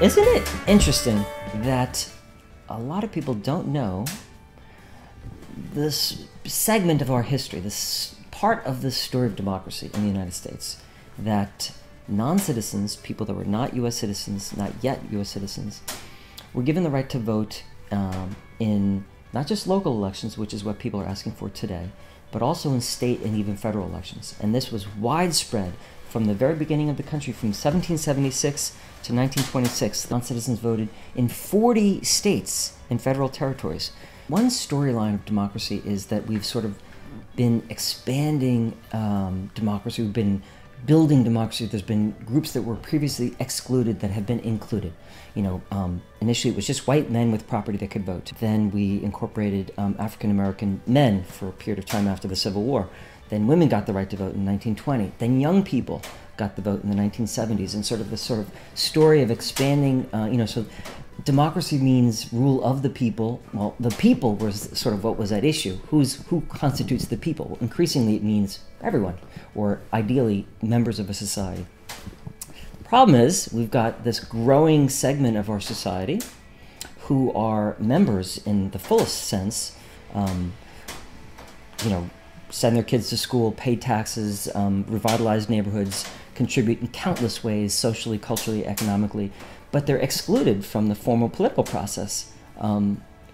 Isn't it interesting that a lot of people don't know this segment of our history, this part of the story of democracy in the United States, that non-citizens, people that were not U.S. citizens, not yet U.S. citizens, were given the right to vote in not just local elections, which is what people are asking for today, but also in state and even federal elections. And this was widespread from the very beginning of the country, from 1776 to 1926. Non-citizens voted in 40 states and federal territories. One storyline of democracy is that we've sort of been expanding democracy. We've been building democracy. There's been groups that were previously excluded that have been included. Initially it was just white men with property that could vote. Then we incorporated African-American men for a period of time after the Civil War. Then women got the right to vote in 1920. Then young people got the vote in the 1970s. And sort of this sort of story of expanding, so democracy means rule of the people. Well, the people was sort of what was at issue. Who constitutes the people? Well, increasingly it means everyone, or ideally members of a society. The problem is we've got this growing segment of our society who are members in the fullest sense, send their kids to school, pay taxes, revitalize neighborhoods, contribute in countless ways, socially, culturally, economically, but they're excluded from the formal political process,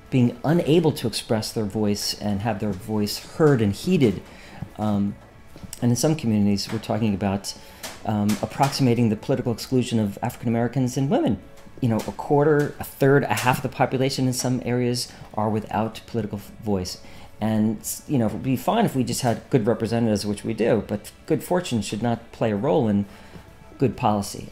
being unable to express their voice and have their voice heard and heeded. And in some communities, we're talking about approximating the political exclusion of African Americans and women. A quarter, a third, a half of the population in some areas are without political voice. And, it would be fine if we just had good representatives, which we do, but good fortune should not play a role in good policy.